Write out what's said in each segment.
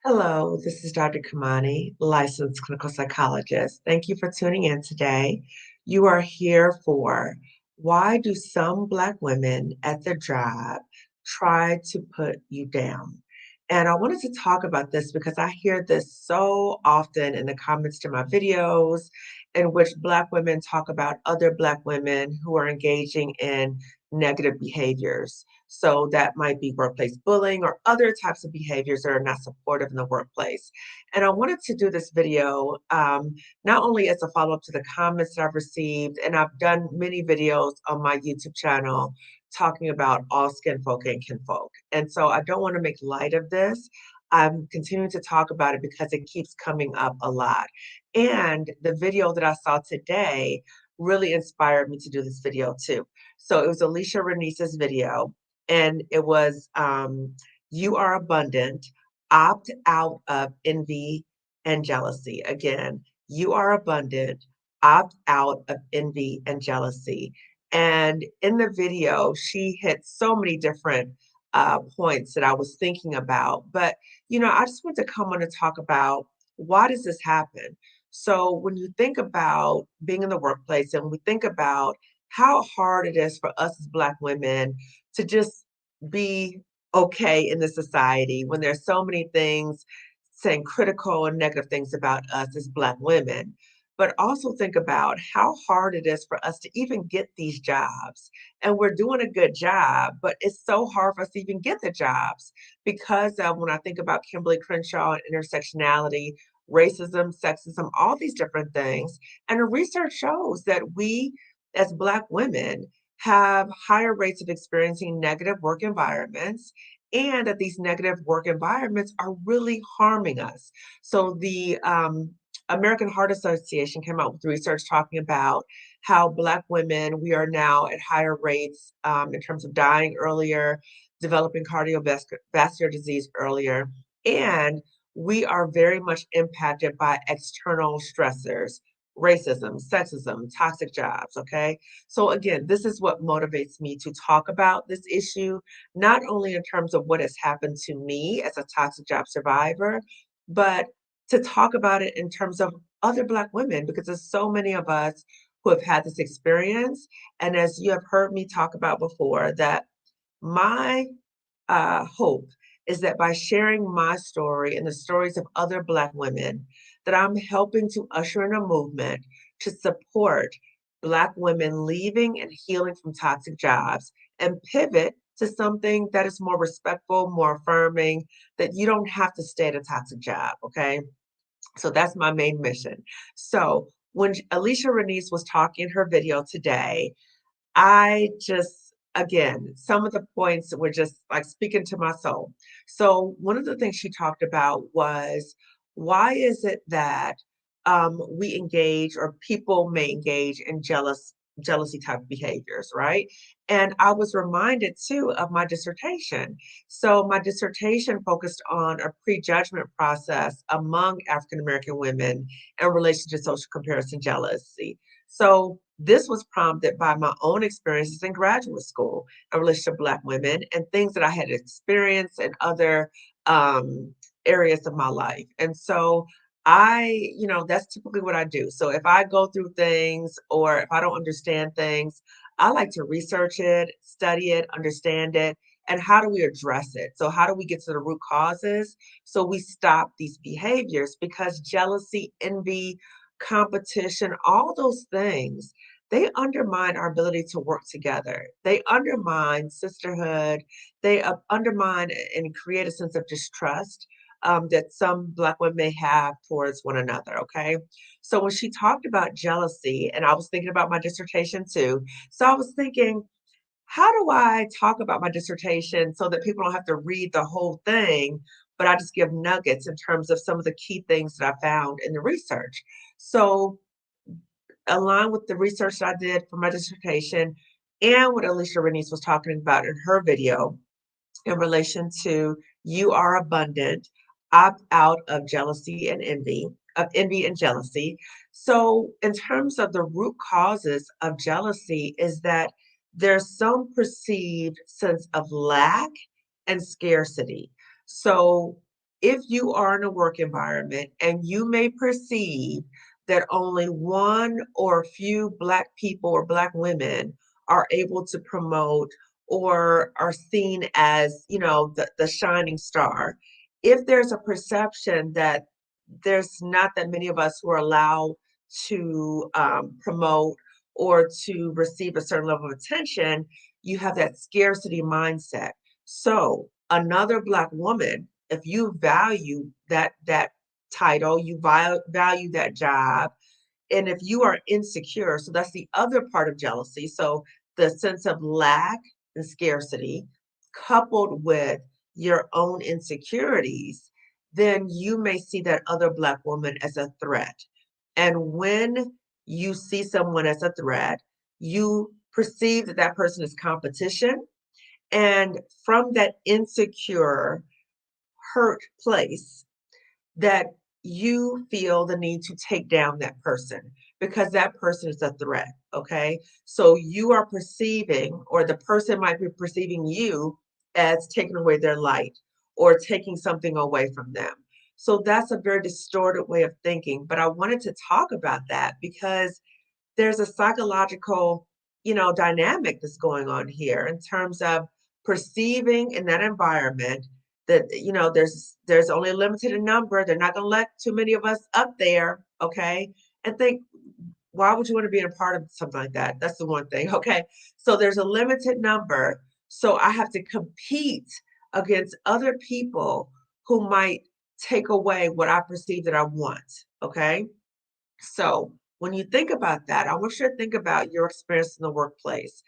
Hello, this is Dr. Kamani, licensed clinical psychologist. Thank you for tuning in today. You are here for why do some Black women at their job try to put you down? And I wanted to talk about this because I hear this so often in the comments to my videos, in which Black women talk about other Black women who are engaging in negative behaviors. So that might be workplace bullying or other types of behaviors that are not supportive in the workplace. And I wanted to do this video not only as a follow up to the comments that I've received, and I've done many videos on my YouTube channel talking about all skin folk and kinfolk. And so I don't want to make light of this. I'm continuing to talk about it because it keeps coming up a lot. And the video that I saw today really inspired me to do this video too. So it was Alicia Renice's video, and it was you are abundant, opt out of envy and jealousy. Again, you are abundant, opt out of envy and jealousy. And in the video, she hit so many different points that I was thinking about. But, I just want to come on and talk about why does this happen? So when you think about being in the workplace and we think about how hard it is for us as Black women to just be okay in this society when there's so many things saying critical and negative things about us as Black women. But also think about how hard it is for us to even get these jobs. And we're doing a good job, but it's so hard for us to even get the jobs because when I think about Kimberly Crenshaw and intersectionality, racism, sexism, all these different things. And the research shows that we, as Black women, have higher rates of experiencing negative work environments, and that these negative work environments are really harming us. So the American Heart Association came out with research talking about how Black women, we are now at higher rates in terms of dying earlier, developing cardiovascular disease earlier, and we are very much impacted by external stressors, racism, sexism, toxic jobs. Okay. So, again, this is what motivates me to talk about this issue, not only in terms of what has happened to me as a toxic job survivor, but to talk about it in terms of other Black women, because there's so many of us who have had this experience. And as you have heard me talk about before, that my hope is that by sharing my story and the stories of other Black women, that I'm helping to usher in a movement to support Black women leaving and healing from toxic jobs and pivot to something that is more respectful, more affirming, that you don't have to stay at a toxic job. Okay. So that's my main mission. So when Alicia Renice was talking in her video today, I just, again, some of the points were just like speaking to my soul. So one of the things she talked about was, why is it that we engage, or people may engage in jealousy type behaviors, right? And I was reminded too of my dissertation. So my dissertation focused on a prejudgment process among African American women in relation to social comparison jealousy. So this was prompted by my own experiences in graduate school in relation to Black women and things that I had experienced in other areas of my life. And so that's typically what I do. So if I go through things or if I don't understand things, I like to research it, study it, understand it, and how do we address it? So how do we get to the root causes so we stop these behaviors? Because jealousy, envy, competition, all those things, they undermine our ability to work together. They undermine sisterhood. They undermine and create a sense of distrust that some Black women may have towards one another. Okay. So when she talked about jealousy, and I was thinking about my dissertation too. So I was thinking, how do I talk about my dissertation so that people don't have to read the whole thing, but I just give nuggets in terms of some of the key things that I found in the research? So, along with the research that I did for my dissertation and what Alicia Renice was talking about in her video in relation to you are abundant, opt out of jealousy and envy, of envy and jealousy. So, in terms of the root causes of jealousy, is that there's some perceived sense of lack and scarcity. So, if you are in a work environment and you may perceive that only one or few Black people or Black women are able to promote or are seen as, the shining star, if there's a perception that there's not that many of us who are allowed to promote or to receive a certain level of attention, you have that scarcity mindset. So another Black woman, if you value that title, you value that job, and if you are insecure, so that's the other part of jealousy. So the sense of lack and scarcity coupled with your own insecurities, then you may see that other Black woman as a threat. And when you see someone as a threat, you perceive that that person is competition. And from that insecure, hurt place, that you feel the need to take down that person because that person is a threat. Okay. So you are perceiving, or the person might be perceiving you as taking away their light or taking something away from them. So that's a very distorted way of thinking. But I wanted to talk about that because there's a psychological, dynamic that's going on here in terms of perceiving in that environment that, there's only a limited number. They're not going to let too many of us up there, okay? And think, why would you want to be a part of something like that? That's the one thing, okay? So there's a limited number. So I have to compete against other people who might take away what I perceive that I want, okay? So when you think about that, I want you to think about your experience in the workplace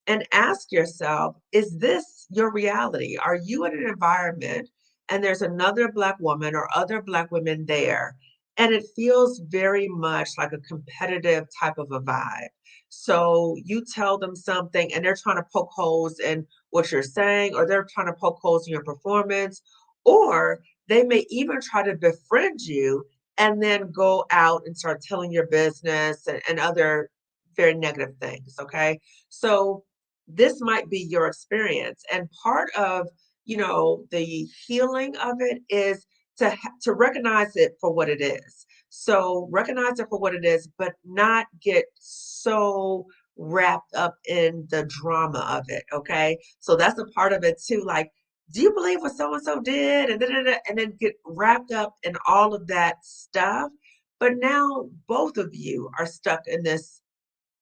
and ask yourself, is this your reality? Are you in an environment and there's another Black woman or other Black women there, and it feels very much like a competitive type of a vibe? So you tell them something and they're trying to poke holes in what you're saying, or they're trying to poke holes in your performance, or they may even try to befriend you and then go out and start telling your business and other very negative things. Okay. So this might be your experience. And part of, the healing of it is to recognize it for what it is. So recognize it for what it is, but not get so wrapped up in the drama of it. Okay. So that's a part of it too. Like, do you believe what so and so did? And, and then get wrapped up in all of that stuff. But now both of you are stuck in this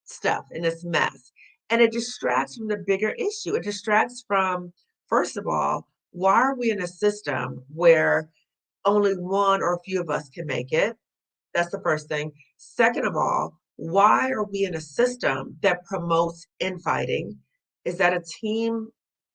stuff, in this mess. And it distracts from the bigger issue. It distracts from, first of all, why are we in a system where only one or a few of us can make it? That's the first thing. Second of all, why are we in a system that promotes infighting? Is that a team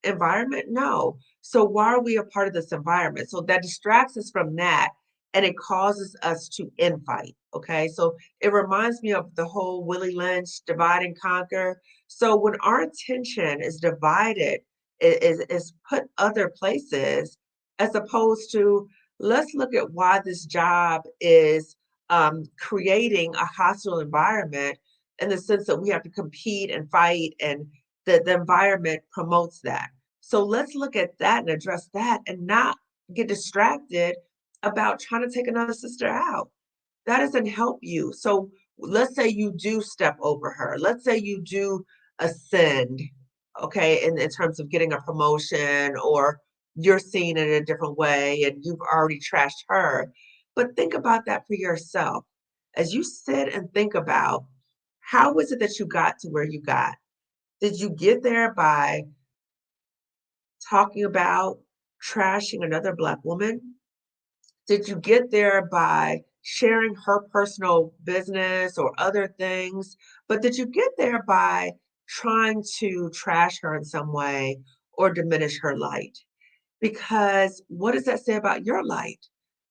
environment? No. So why are we a part of this environment? So that distracts us from that and it causes us to infight. Okay. So it reminds me of the whole Willie Lynch divide and conquer. So when our attention is divided, is put other places, as opposed to let's look at why this job is creating a hostile environment, in the sense that we have to compete and fight, and the environment promotes that. So let's look at that and address that and not get distracted about trying to take another sister out. That doesn't help you. So let's say you do step over her. Let's say you do ascend, okay, in terms of getting a promotion, or you're seen in a different way and you've already trashed her. But think about that for yourself. As you sit and think about, how was it that you got to where you got? Did you get there by talking about trashing another Black woman? Did you get there by sharing her personal business or other things? But did you get there by trying to trash her in some way or diminish her light? Because what does that say about your light?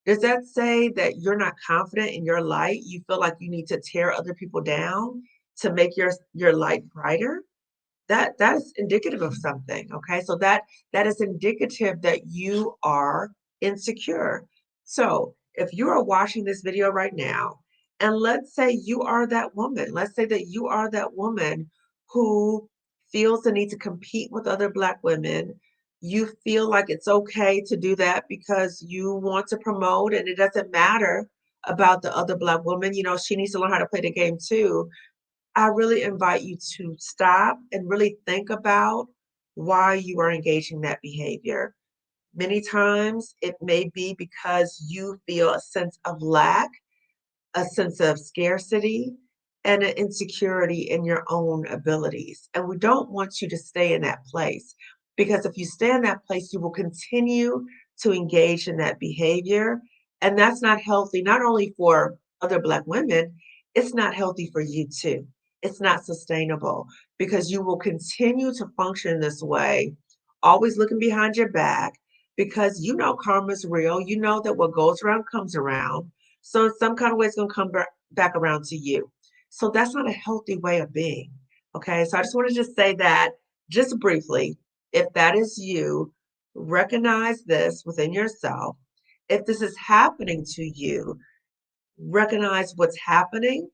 Does that say that you're not confident in your light? You feel like you need to tear other people down to make your light brighter? That is indicative of something. Okay, so that is indicative that you are insecure. So if you are watching this video right now, and let's say you are that woman, let's say that you are that woman who feels the need to compete with other Black women, You feel like it's okay to do that because you want to promote and it doesn't matter about the other Black woman. She needs to learn how to play the game too. I really invite you to stop and really think about why you are engaging that behavior. Many times it may be because you feel a sense of lack, a sense of scarcity, and an insecurity in your own abilities. And we don't want you to stay in that place because if you stay in that place, you will continue to engage in that behavior. And that's not healthy, not only for other Black women, it's not healthy for you too. It's not sustainable because you will continue to function this way, always looking behind your back because you know karma's real. You know that what goes around comes around. So in some kind of way, it's going to come back around to you. So that's not a healthy way of being. Okay. So I just want to just say that just briefly, if that is you, recognize this within yourself. If this is happening to you, recognize what's happening.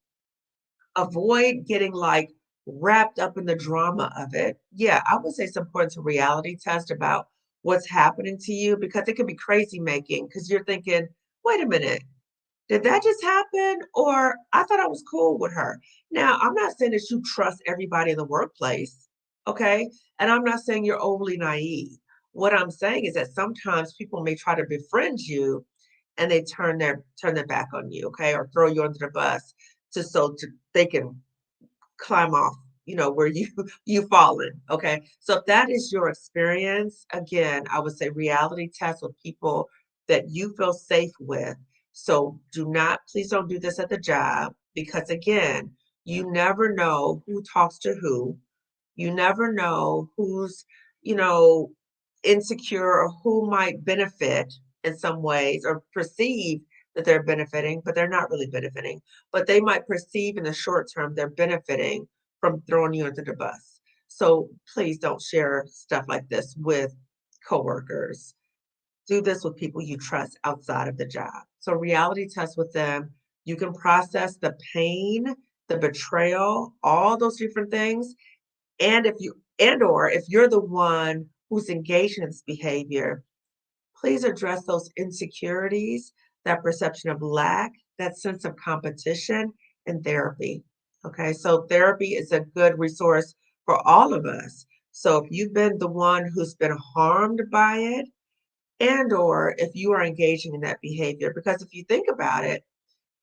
Avoid getting like wrapped up in the drama of it. Yeah, I would say it's important to reality test about what's happening to you because it can be crazy making because you're thinking, wait a minute, did that just happen? Or I thought I was cool with her. Now, I'm not saying that you trust everybody in the workplace, okay? And I'm not saying you're overly naive. What I'm saying is that sometimes people may try to befriend you and they turn their back on you, okay, or throw you under the bus they can climb off, where you've fallen. Okay. So if that is your experience, again, I would say reality test with people that you feel safe with. So please don't do this at the job because again, you never know who talks to who. You never know who's, you know, insecure or who might benefit in some ways or perceive that they're benefiting, but they're not really benefiting. But they might perceive in the short term they're benefiting from throwing you under the bus. So please don't share stuff like this with coworkers. Do this with people you trust outside of the job. So reality test with them. You can process the pain, the betrayal, all those different things or if you're the one who's engaged in this behavior, please address those insecurities, that perception of lack, that sense of competition in therapy. Okay, so therapy is a good resource for all of us. So if you've been the one who's been harmed by it, and or if you are engaging in that behavior, because if you think about it,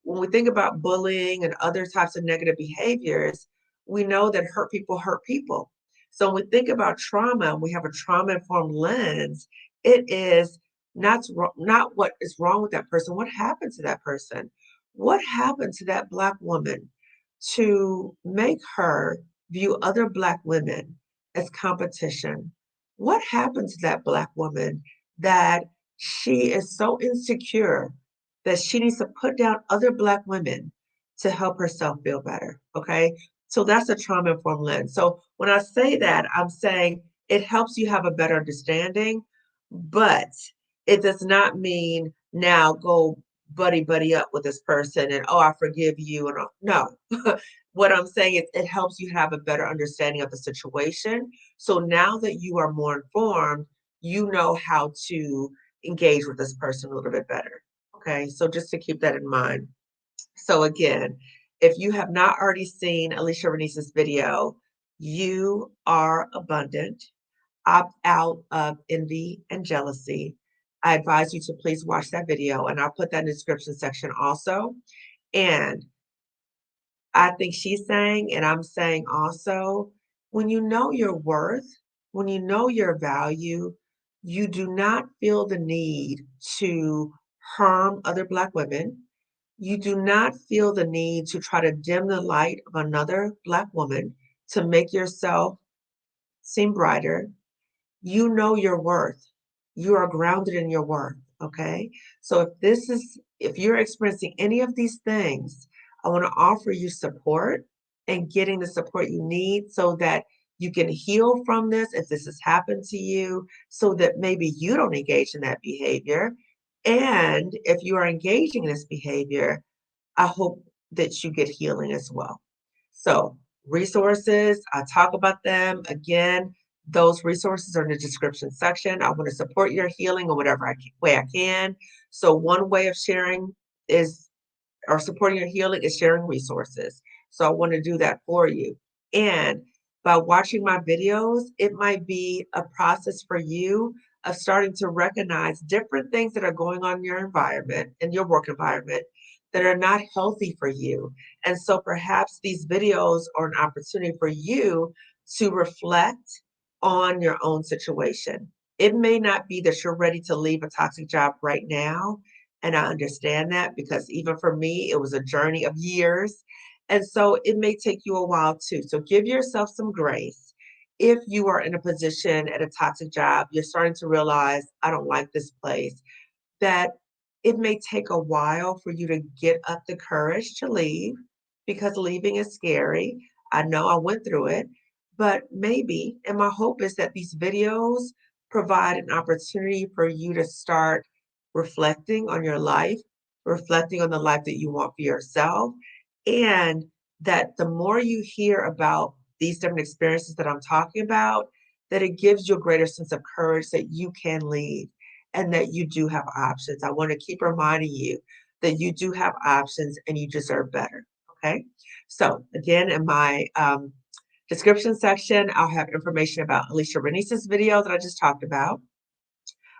when we think about bullying and other types of negative behaviors, we know that hurt people hurt people. So when we think about trauma and we have a trauma informed lens, it is not what is wrong with that person. What happened to that person? What happened to that Black woman to make her view other Black women as competition? What happened to that Black woman that she is so insecure that she needs to put down other Black women to help herself feel better. Okay. So that's a trauma informed lens. So when I say that, I'm saying it helps you have a better understanding, but it does not mean now go buddy up with this person and oh, I forgive you and all. No. What I'm saying is it helps you have a better understanding of the situation. So now that you are more informed, you know how to engage with this person a little bit better. Okay, so just to keep that in mind. So again, if you have not already seen Alicia Renice's video, You Are Abundant, Opt Out of Envy and Jealousy, I advise you to please watch that video and I'll put that in the description section also. And I think she's saying, and I'm saying also, when you know your worth, when you know your value, you do not feel the need to harm other Black women. You do not feel the need to try to dim the light of another Black woman to make yourself seem brighter. You know your worth. You are grounded in your worth. Okay. So if you're experiencing any of these things, I want to offer you support and getting the support you need so that you can heal from this if this has happened to you, so that maybe you don't engage in that behavior. And if you are engaging in this behavior, I hope that you get healing as well. So, resources, I talk about them again. Those resources are in the description section. I want to support your healing in whatever way I can. So one way of sharing is or supporting your healing is sharing resources. So I want to do that for you. And by watching my videos, it might be a process for you of starting to recognize different things that are going on in your environment, in your work environment, that are not healthy for you. And so perhaps these videos are an opportunity for you to reflect on your own situation. It may not be that you're ready to leave a toxic job right now, and I understand that because even for me, it was a journey of years. And so it may take you a while too. So give yourself some grace. If you are in a position at a toxic job, you're starting to realize, I don't like this place, that it may take a while for you to get up the courage to leave because leaving is scary. I know I went through it, but maybe, and my hope is that these videos provide an opportunity for you to start reflecting on your life, reflecting on the life that you want for yourself, and that the more you hear about these different experiences that I'm talking about, that it gives you a greater sense of courage that you can leave and that you do have options. I want to keep reminding you that you do have options and you deserve better. Okay. So, again, in my description section, I'll have information about Alicia Renice's video that I just talked about.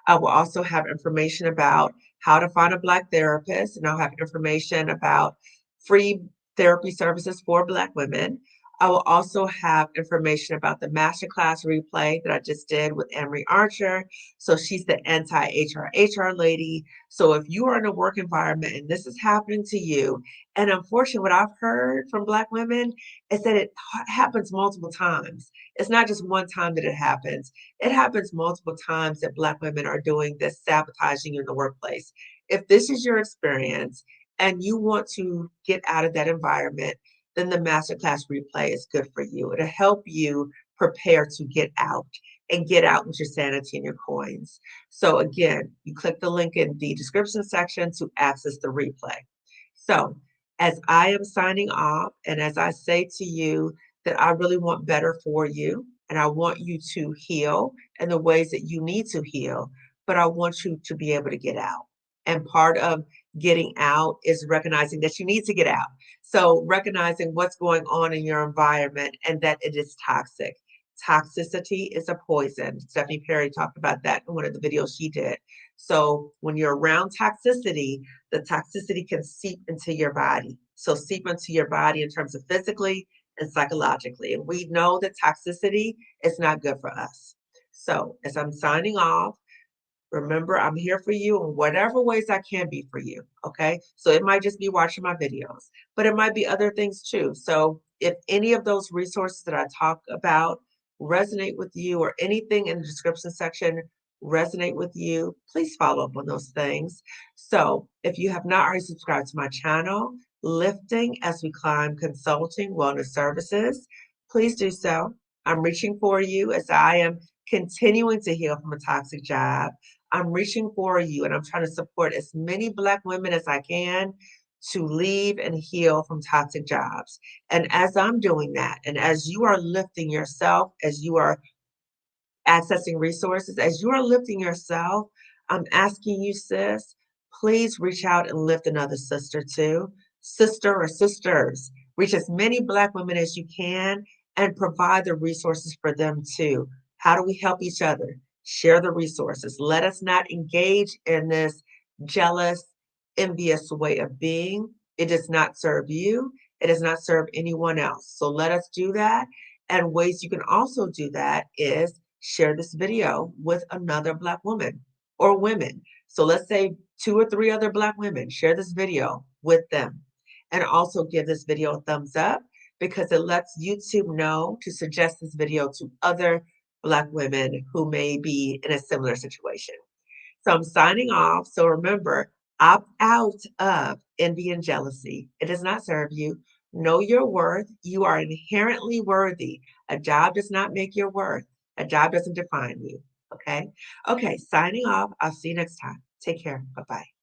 I will also have information about how to find a Black therapist, and I'll have information about free therapy services for Black women. I will also have information about the masterclass replay that I just did with Anne-Marie Archer. So she's the anti-HR lady. So if you are in a work environment and this is happening to you, and unfortunately, what I've heard from Black women is that it happens multiple times. It's not just one time that it happens. It happens multiple times that Black women are doing this sabotaging in the workplace. If this is your experience and you want to get out of that environment, then the masterclass replay is good for you. It'll help you prepare to get out and get out with your sanity and your coins. So again, you click the link in the description section to access the replay. So as I am signing off, and as I say to you that I really want better for you, and I want you to heal in the ways that you need to heal, but I want you to be able to get out. And part of getting out is recognizing that you need to get out. So recognizing what's going on in your environment and that it is toxic. Toxicity is a poison. Stephanie Perry talked about that in one of the videos she did. So when you're around toxicity, the toxicity can seep into your body. So seep into your body in terms of physically and psychologically. And we know that toxicity is not good for us. So as I'm signing off, remember, I'm here for you in whatever ways I can be for you. Okay. So it might just be watching my videos, but it might be other things too. So if any of those resources that I talk about resonate with you or anything in the description section resonate with you, please follow up on those things. So if you have not already subscribed to my channel, Lifting as We Climb Consulting Wellness Services, please do so. I'm reaching for you as I am continuing to heal from a toxic job. I'm reaching for you and I'm trying to support as many Black women as I can to leave and heal from toxic jobs. And as I'm doing that, and as you are lifting yourself, as you are accessing resources, as you are lifting yourself, I'm asking you, sis, please reach out and lift another sister too. Sister or sisters, reach as many Black women as you can and provide the resources for them too. How do we help each other? Share the resources. Let us not engage in this jealous, envious way of being. It does not serve you. It does not serve anyone else. So let us do that. And ways you can also do that is share this video with another Black woman or women. So let's say 2 or 3 other Black women, share this video with them. And also give this video a thumbs up because it lets YouTube know to suggest this video to other Black women who may be in a similar situation. So I'm signing off. So remember, opt out of envy and jealousy. It does not serve you. Know your worth. You are inherently worthy. A job does not make your worth. A job doesn't define you. Okay. Okay. Signing off. I'll see you next time. Take care. Bye bye.